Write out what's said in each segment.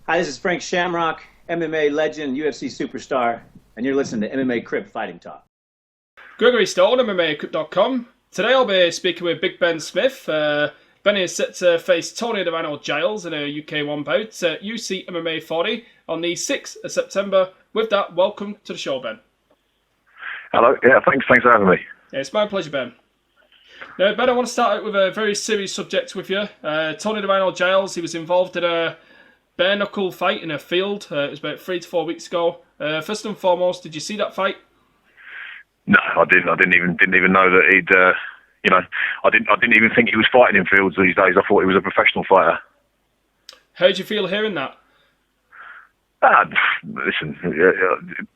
Hi, this is Frank Shamrock, MMA legend, UFC superstar, and you're listening to MMA Crib Fighting Talk. Gregory Stone, MMAcrib.com. Today I'll be speaking with Big Ben Smith. Benny is set to face Tony Giles in a UK one bout at UC MMA 40 on the 6th of September. With that, welcome to the show, Ben. Hello. Yeah, thanks for having me. Yeah, it's my pleasure, Ben. Now, Ben, I want to start out with a very serious subject with you. Tony Giles, he was involved in a bare-knuckle fight in a field. It was about 3 to 4 weeks ago. First and foremost, did you see that fight? No, I didn't. I didn't even know that he'd. I didn't even think he was fighting in fields these days. I thought he was a professional fighter. How did you feel hearing that? Listen,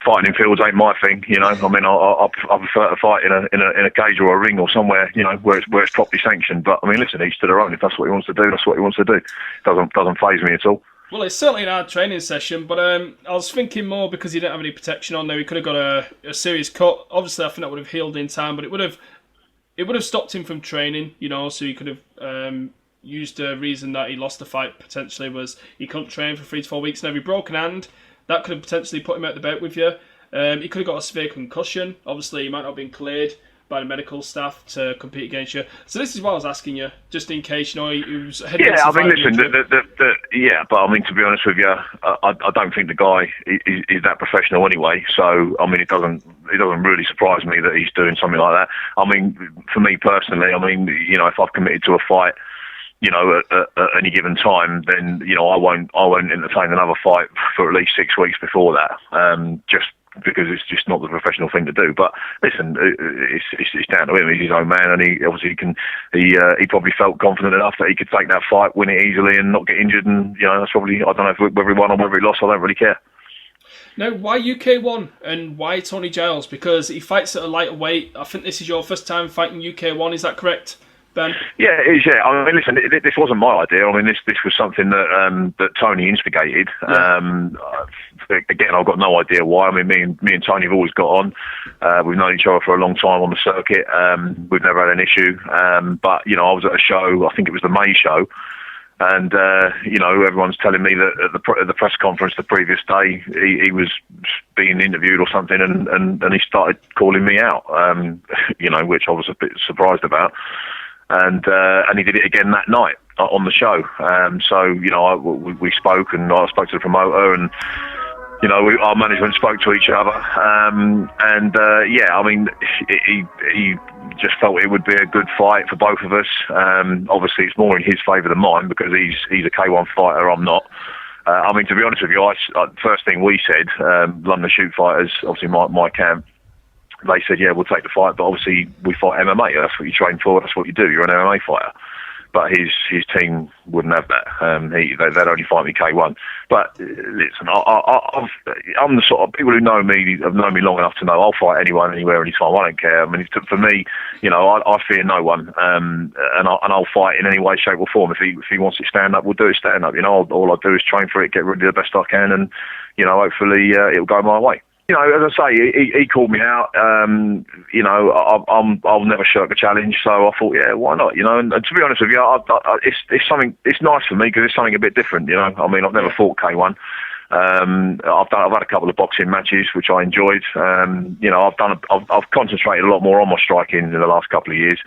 fighting in fields ain't my thing. I mean, I prefer to fight in a cage or a ring or somewhere, where it's properly sanctioned. But I mean, listen, each to their own. If that's what he wants to do, that's what he wants to do. Doesn't faze me at all. Well, it's certainly an hard training session, but I was thinking more because he didn't have any protection on there. He could have got a serious cut. Obviously, I think that would have healed in time, but it would have stopped him from training. So he could have used a reason that he lost the fight potentially was he couldn't train for 3 to 4 weeks. Now, if he broke an hand, that could have potentially put him out the bout with you. He could have got a severe concussion. Obviously, he might not have been cleared by the medical staff to compete against you. So this is what I was asking you, just in case, he was heading. Yeah, I mean, listen, but I mean, to be honest with you, I don't think the guy is that professional anyway. So, I mean, it doesn't really surprise me that he's doing something like that. I mean, for me personally, I mean, if I've committed to a fight, at any given time, then, I won't entertain another fight for at least 6 weeks before that. Just because it's just not the professional thing to do. But listen, it's down to him. He's his own man, and he obviously can. He probably felt confident enough that he could take that fight, win it easily, and not get injured. And that's probably, I don't know if whether he won or whether he lost. I don't really care. Now, why UK1 and why Tony Giles? Because he fights at a lighter weight. I think this is your first time fighting UK1. Is that correct, Ben? Yeah, it is. Yeah, I mean, listen, this wasn't my idea. I mean, this was something that Tony instigated. Yeah. Again, I've got no idea why. I mean, me and Tony have always got on. We've known each other for a long time on the circuit. We've never had an issue. But I was at a show. I think it was the May show. And everyone's telling me that at the press conference the previous day he was being interviewed or something, and he started calling me out. Which I was a bit surprised about. And he did it again that night on the show. We spoke, and I spoke to the promoter, and our management spoke to each other. I mean, he just felt it would be a good fight for both of us. Obviously, it's more in his favour than mine because he's a K1 fighter. I'm not. I mean, to be honest with you, first thing we said, London Shoot Fighters, obviously my camp. They said, yeah, we'll take the fight, but obviously we fight MMA. That's what you train for. That's what you do. You're an MMA fighter. But his team wouldn't have that. They'd only fight me K1. But listen, I'm the sort of people who know me have known me long enough to know I'll fight anyone, anywhere, anytime. I don't care. I mean, for me, I fear no one, and I'll fight in any way, shape, or form. If he wants it stand up, we'll do it stand up. All I do is train for it, get ready the best I can, and hopefully it'll go my way. As I say, he called me out. I'll never shirk a challenge, so I thought, yeah, why not? And to be honest with you, it's something. It's nice for me because it's something a bit different. I mean, I've never fought K1. I've had a couple of boxing matches which I enjoyed. I've concentrated a lot more on my striking in the last couple of years.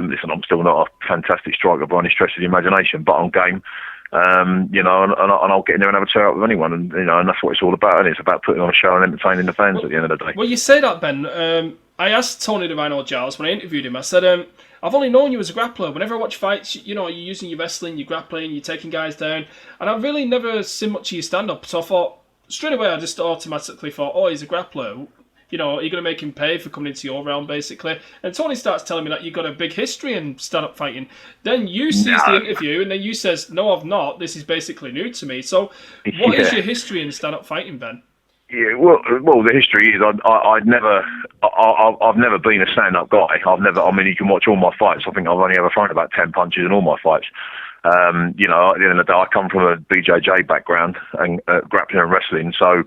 Listen, I'm still not a fantastic striker by any stretch of the imagination, but I'm game. And I'll get in there and have a tear up with anyone, and that's what it's all about. And it's about putting on a show and entertaining the fans at the end of the day. Well, you say that, Ben. I asked Tony Giles when I interviewed him. I said, I've only known you as a grappler. Whenever I watch fights, you're using your wrestling, your grappling, you're taking guys down, and I've really never seen much of your stand up. So I thought straight away, I just automatically thought, oh, he's a grappler. Are you going to make him pay for coming into your realm, basically? And Tony starts telling me that you've got a big history in stand-up fighting. Then you seize the interview, and then you says, no, I've not. This is basically new to me. So what is your history in stand-up fighting, Ben? Yeah, well, the history is I've never been a stand-up guy. I mean, you can watch all my fights. I think I've only ever thrown about 10 punches in all my fights. At the end of the day, I come from a BJJ background and grappling and wrestling, so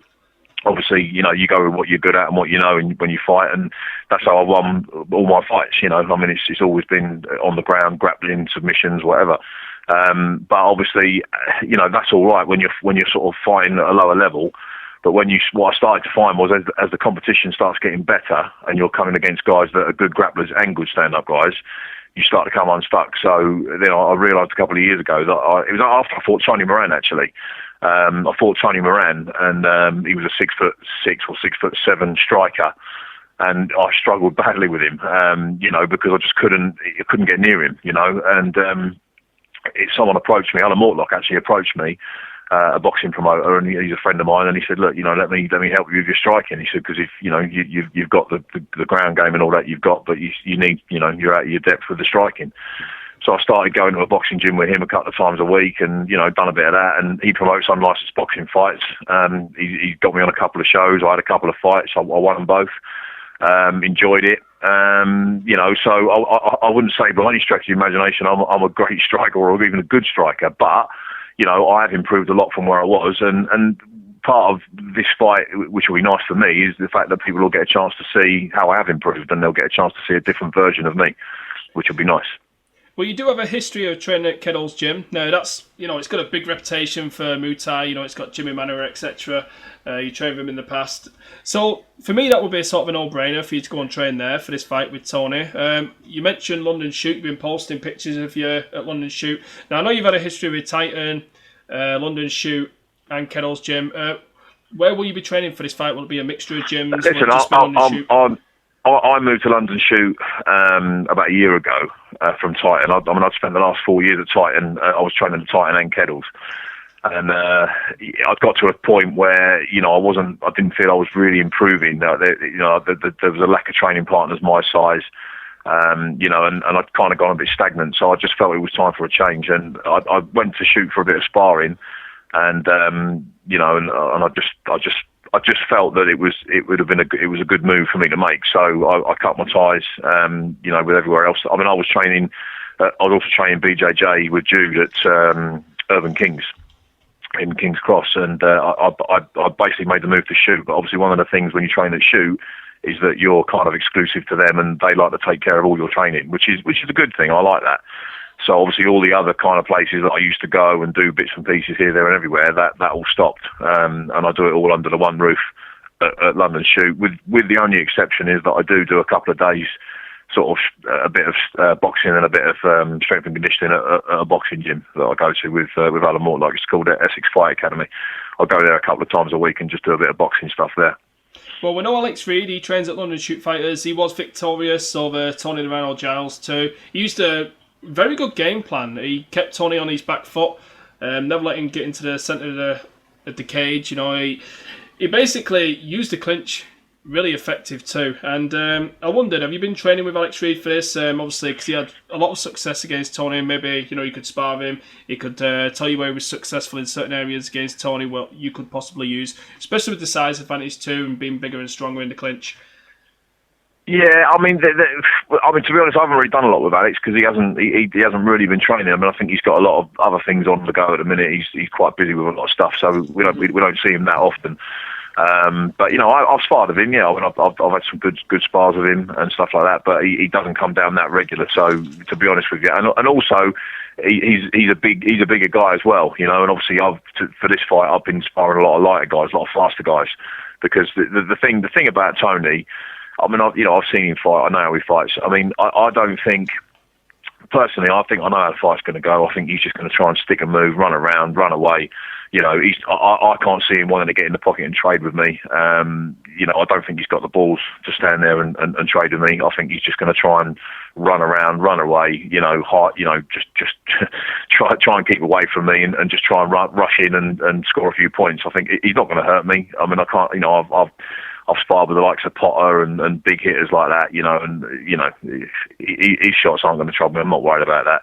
obviously, you go with what you're good at and what you know when you fight, and that's how I won all my fights. I mean, it's always been on the ground, grappling, submissions, whatever. But obviously, that's all right when you're sort of fighting at a lower level. But what I started to find was as the competition starts getting better and you're coming against guys that are good grapplers and good stand-up guys, you start to come unstuck. So then I realised a couple of years ago that it was after I fought Tony Moran, actually. I fought Tony Moran, and he was a 6'6" or 6'7" striker, and I struggled badly with him, because I just couldn't get near him, and someone approached me. Alan Mortlock actually approached me, a boxing promoter, and he's a friend of mine, and he said, look, let me help you with your striking. He said, because if you've got the ground game and all that you've got, but you need, you're out of your depth with the striking. So I started going to a boxing gym with him a couple of times a week, and done a bit of that. And he promotes unlicensed boxing fights. He got me on a couple of shows. I had a couple of fights. I won them both. Enjoyed it. So I wouldn't say by any stretch of the imagination I'm a great striker or even a good striker, but I have improved a lot from where I was, and part of this fight, which will be nice for me, is the fact that people will get a chance to see how I have improved, and they'll get a chance to see a different version of me, which will be nice. Well, you do have a history of training at Keddle's gym. Now, that's, it's got a big reputation for Muay Thai, it's got Jimmy Manor, etc. You trained with him in the past. So, for me, that would be sort of a no-brainer for you to go and train there for this fight with Tony. You mentioned London Shoot. You've been posting pictures of you at London Shoot. Now, I know you've had a history with Titan, London Shoot, and Keddle's gym. Where will you be training for this fight? Will it be a mixture of gyms? Listen, I moved to London Shoot about a year ago from Titan. I'd spent the last 4 years at Titan. I was training at Titan and Keddles, and I'd got to a point where I didn't feel I was really improving. There was a lack of training partners my size, and I'd kind of gone a bit stagnant. So I just felt it was time for a change, and I went to shoot for a bit of sparring, and I just felt that it was a good move for me to make. So I cut my ties, with everywhere else. I mean, I was also training BJJ with Jude at Urban Kings in King's Cross, and I basically made the move to shoot. But obviously, one of the things when you train at shoot is that you're kind of exclusive to them, and they like to take care of all your training, which is a good thing. I like that. So obviously all the other kind of places that I used to go and do bits and pieces here, there and everywhere, that all stopped. And I do it all under the one roof at London Shoot, with the only exception is that I do a couple of days, sort of a bit of boxing and a bit of strength and conditioning at a boxing gym that I go to with Alan Mortlock. It's called Essex Fight Academy. I'll go there a couple of times a week and just do a bit of boxing stuff there. Well, we know Alex Reid. He trains at London Shoot Fighters. He was victorious over Tony Giles too. He used a very good game plan. He kept Tony on his back foot, never let him get into the centre of the cage. He basically used the clinch really effective too. And I wondered, have you been training with Alex Reid for this? Obviously, because he had a lot of success against Tony, and maybe you could spar with him. He could tell you where he was successful in certain areas against Tony. What you could possibly use, especially with the size advantage too, and being bigger and stronger in the clinch. Yeah, I mean, to be honest, I haven't really done a lot with Alex because he hasn't really been training. I mean, I think he's got a lot of other things on the go at the minute. He's quite busy with a lot of stuff, so we don't see him that often. But I've sparred with him. Yeah, I mean, I've had some good spars with him and stuff like that. But he doesn't come down that regular. So to be honest with you, and also he's a bigger guy as well. And obviously for this fight I've been sparring a lot of lighter guys, a lot of faster guys, because the thing about Tony. I mean, I've seen him fight. I know how he fights. I mean, I don't think, personally, I think I know how the fight's going to go. I think he's just going to try and stick and move, run around, run away. I can't see him wanting to get in the pocket and trade with me. I don't think he's got the balls to stand there and trade with me. I think he's just going to try and run around, run away. Just try and keep away from me and just try and rush in and score a few points. I think he's not going to hurt me. I mean, I can't. I've sparred with the likes of Potter and big hitters like that, his shots aren't going to trouble me. I'm not worried about that.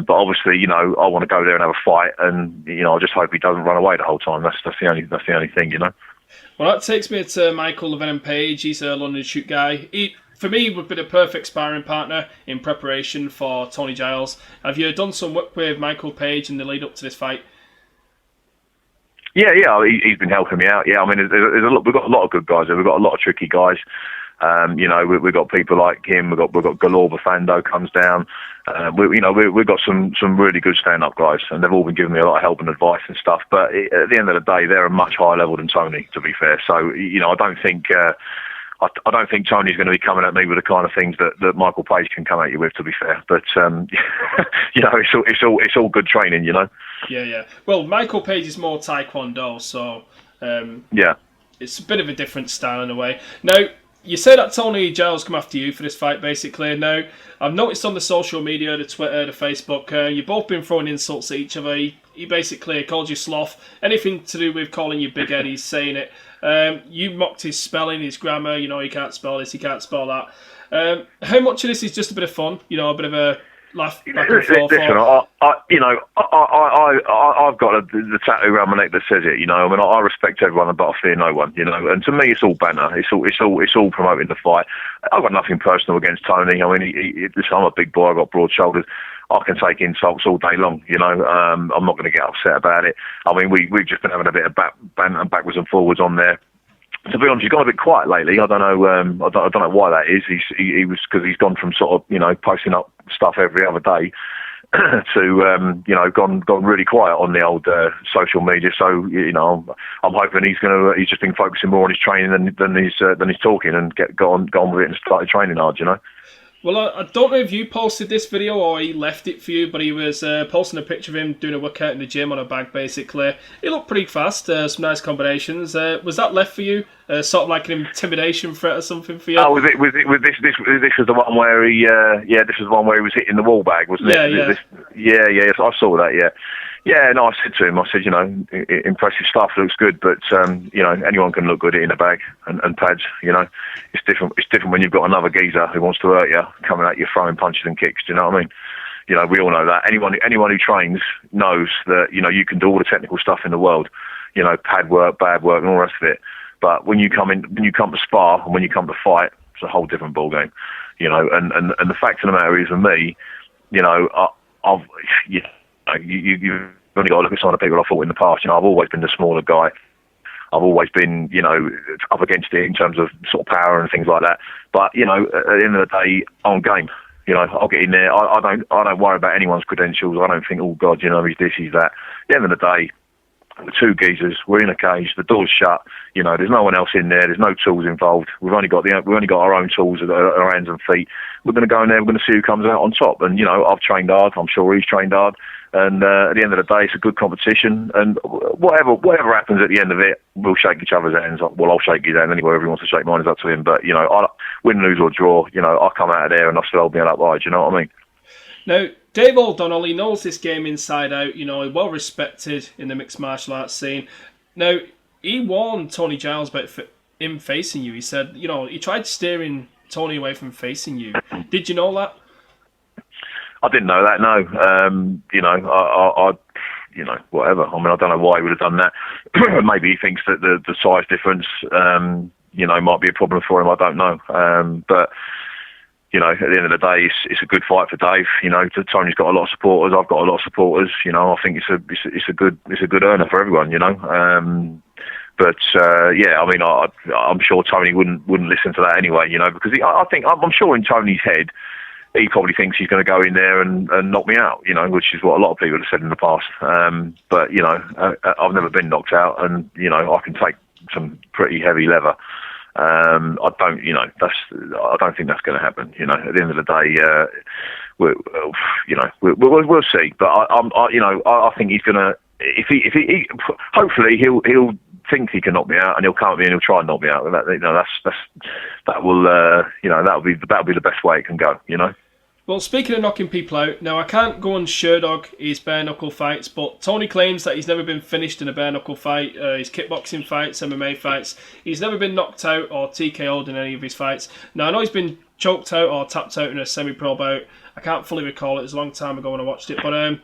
But obviously, I want to go there and have a fight, and I just hope he doesn't run away the whole time. That's the only thing, Well, that takes me to Michael Llewellyn Page. He's a London Shoot guy. For me, would be the perfect sparring partner in preparation for Tony Giles. Have you done some work with Michael Page in the lead up to this fight? Yeah, he's been helping me out. Yeah, I mean, we've got a lot of good guys there. We've got a lot of tricky guys. We've got people like him. We've got Galore Bafando comes down. We've got some really good stand-up guys, and they've all been giving me a lot of help and advice and stuff. But at the end of the day, they're a much higher level than Tony, to be fair. So I don't think. I don't think Tony's going to be coming at me with the kind of things that Michael Page can come at you with, to be fair. But it's all good training, Yeah. Well, Michael Page is more Taekwondo, so it's a bit of a different style in a way. Now, you say that Tony Giles come after you for this fight, basically. Now, I've noticed on the social media, the Twitter, the Facebook, you've both been throwing insults at each other. He basically called you sloth. Anything to do with calling you Big Ed, he's saying it. You mocked his spelling, his grammar. He can't spell this, he can't spell that. How much of this is just a bit of fun? A bit of a laugh back and forth? Listen, I've got the tattoo around my neck that says it. I respect everyone, but I fear no one. And to me, it's all banner. It's all promoting the fight. I've got nothing personal against Tony. I mean, I'm a big boy. I've got broad shoulders. I can take insults all day long, I'm not going to get upset about it. I mean, we've just been having a bit of banter backwards and forwards on there. To be honest, he's gone a bit quiet lately. I don't know. I don't know why that is. He was because he's gone from sort of posting up stuff every other day to gone really quiet on the old social media. So I'm hoping he's just been focusing more on his training than he's talking, and gone with it and started training hard. Well, I don't know if you posted this video or he left it for you, but he was posting a picture of him doing a workout in the gym on a bag, basically. He looked pretty fast, some nice combinations. Was that left for you? Sort of like an intimidation threat or something for you? Oh, was this was the one where he, this was the one where he was hitting the wall bag, wasn't it? Yeah, I saw that, yeah. Yeah, no, I said to him, impressive stuff, looks good, but, anyone can look good in a bag and pads, It's different when you've got another geezer who wants to hurt you, coming at you throwing punches and kicks, do you know what I mean? We all know that. Anyone who trains knows that, you can do all the technical stuff in the world, pad work, bad work, and all the rest of it. But when you come to spar and when you come to fight, it's a whole different ballgame, and the fact of the matter is, for me, you've only got to look at some of the people I've fought in the past. I've always been the smaller guy. I've always been, up against it in terms of sort of power and things like that. But, at the end of the day, I'm game. I'll get in there. I don't worry about anyone's credentials. I don't think, oh God, he's this, he's that. At the end of the day, we're two geezers. We're in a cage. The door's shut. There's no one else in there. There's no tools involved. We've only got our own tools at our hands and feet. We're going to go in there. We're going to see who comes out on top. And I've trained hard. I'm sure he's trained hard. And at the end of the day, it's a good competition. And whatever happens at the end of it, we'll shake each other's hands. Well, I'll shake his hand anyway. If he wants to shake mine, it's up to him. But win, lose or draw, I come out of there and I still hold me up high. Do you know what I mean? Now, Dave O'Donnell, he knows this game inside out. He's well respected in the mixed martial arts scene. Now, he warned Tony Giles about him facing you. He said, he tried steering Tony away from facing you. Did you know that? I didn't know that. No, whatever. I mean, I don't know why he would have done that. Maybe he thinks that the size difference, might be a problem for him. I don't know. But at the end of the day, it's a good fight for Dave. Tony's got a lot of supporters. I've got a lot of supporters. I think it's a good earner for everyone. But I'm sure Tony wouldn't listen to that anyway. Because I'm sure in Tony's head, he probably thinks he's going to go in there and knock me out, which is what a lot of people have said in the past. But I've never been knocked out, and I can take some pretty heavy leather. I don't think that's going to happen. At the end of the day, we'll see. But I think he's going to. If he hopefully he'll think he can knock me out, and he'll come at me and he'll try and knock me out. That'll be the best way it can go. Well, speaking of knocking people out, now I can't go and Sherdog his bare knuckle fights, but Tony claims that he's never been finished in a bare knuckle fight. His kickboxing fights, MMA fights, he's never been knocked out or TKO'd in any of his fights. Now I know he's been choked out or tapped out in a semi-pro bout. I can't fully recall it. It was a long time ago when I watched it, but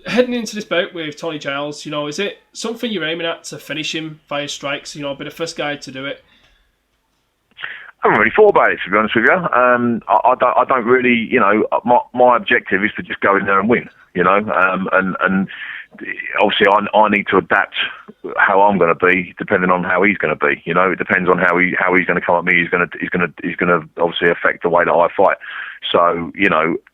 heading into this bout with Tony Giles, is it something you're aiming at to finish him via strikes? Be the first guy to do it. I haven't really thought about it, to be honest with you. I don't really, my objective is to just go in there and win, and obviously I need to adapt how I'm going to be, depending on how he's going to be. It depends on how he's going to come at me. He's going to obviously affect the way that I fight. So,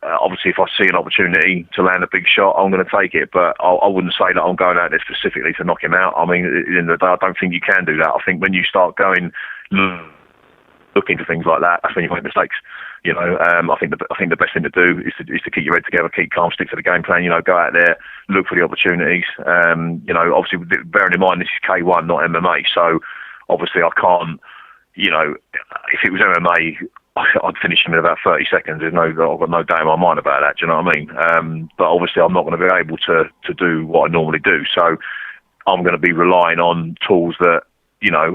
obviously, if I see an opportunity to land a big shot, I'm going to take it. But I wouldn't say that I'm going out there specifically to knock him out. I mean, at the end of the day, I don't think you can do that. I think when you start going looking for things like that, that's when you make mistakes. I think the best thing to do is to keep your head together, keep calm, stick to the game plan. Go out there, look for the opportunities. Obviously, bearing in mind this is K1, not MMA, so obviously I can't. If it was MMA, I'd finish him in about 30 seconds. I've got no doubt in my mind about that. Do you know what I mean? But obviously, I'm not going to be able to do what I normally do. So I'm going to be relying on tools that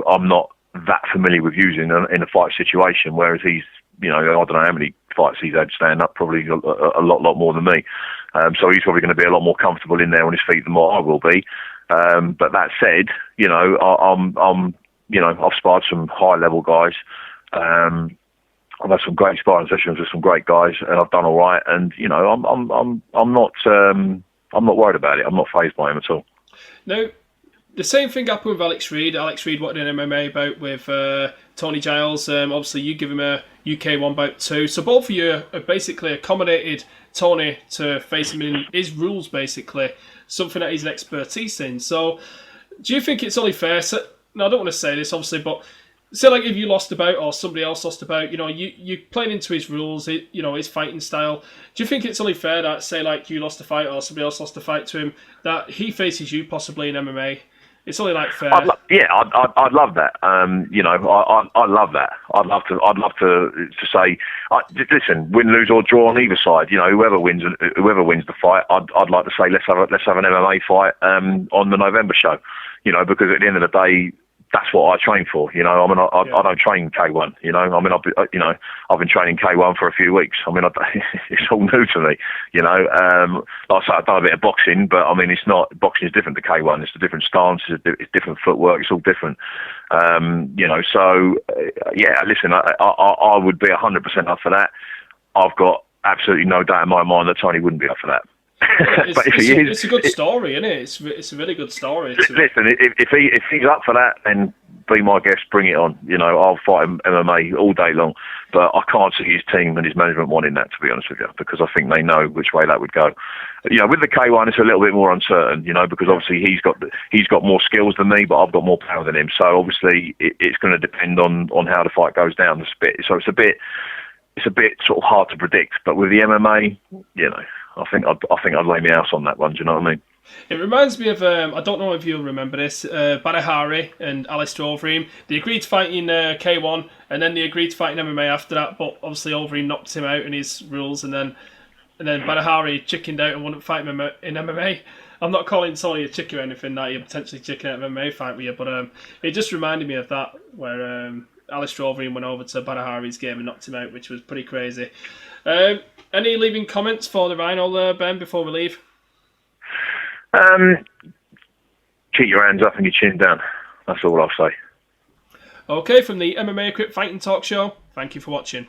I'm not that familiar with using in a fight situation. Whereas he's, I don't know how many fights he's had stand up, probably a lot more than me. So he's probably going to be a lot more comfortable in there on his feet than what I will be. But that said, I've sparred some high level guys. I've had some great sparring sessions with some great guys, and I've done all right. And I'm not worried about it. I'm not fazed by him at all. No. The same thing happened with Alex Reed. Alex Reed wanted an MMA bout with Tony Giles. Obviously, you give him a UK one bout too. So both of you have basically accommodated Tony to face him in his rules, basically. Something that he's an expertise in. So do you think it's only fair? So, no, I don't want to say this, obviously, but say like if you lost a bout or somebody else lost a bout, you're playing into his rules, his fighting style. Do you think it's only fair that, say like you lost a fight or somebody else lost a fight to him, that he faces you possibly in MMA? It's only like fair. I'd love that. I love that. I'd love to say, listen, win, lose or draw on either side. Whoever wins the fight, I'd like to say let's have an MMA fight on the November show. Because at the end of the day, that's what I train for. I don't train K1. I've been training K1 for a few weeks. It's all new to me. Like I say, I've done a bit of boxing, but it's not. Boxing is different to K1. It's a different stance. It's different footwork. It's all different. So yeah. Listen, I would be 100% up for that. I've got absolutely no doubt in my mind that Tony wouldn't be up for that. But it's a good story, isn't it? It's a really good story. Listen, if he's up for that, then be my guest, bring it on. I'll fight him MMA all day long. But I can't see his team and his management wanting that, to be honest with you, because I think they know which way that would go. With the K1, it's a little bit more uncertain, because obviously he's got more skills than me, but I've got more power than him. So obviously it's going to depend on how the fight goes down. So it's a bit sort of hard to predict. But with the MMA, I think I'd lay my house on that one. Do you know what I mean? It reminds me of, I don't know if you'll remember this, Badahari and Alistair Overeem. They agreed to fight in K1, and then they agreed to fight in MMA after that, but obviously Overeem knocked him out in his rules, and then Badahari chickened out and wouldn't fight him in MMA. I'm not calling Tony a chicken or anything, that you're potentially chicken out an MMA fight with you, but it just reminded me of that, where Alistair Overeem went over to Badahari's game and knocked him out, which was pretty crazy. Any leaving comments for the Rhino there, Ben, before we leave? Keep your hands up and your chin down. That's all I'll say. Okay, from the MMA Crip Fighting Talk Show, thank you for watching.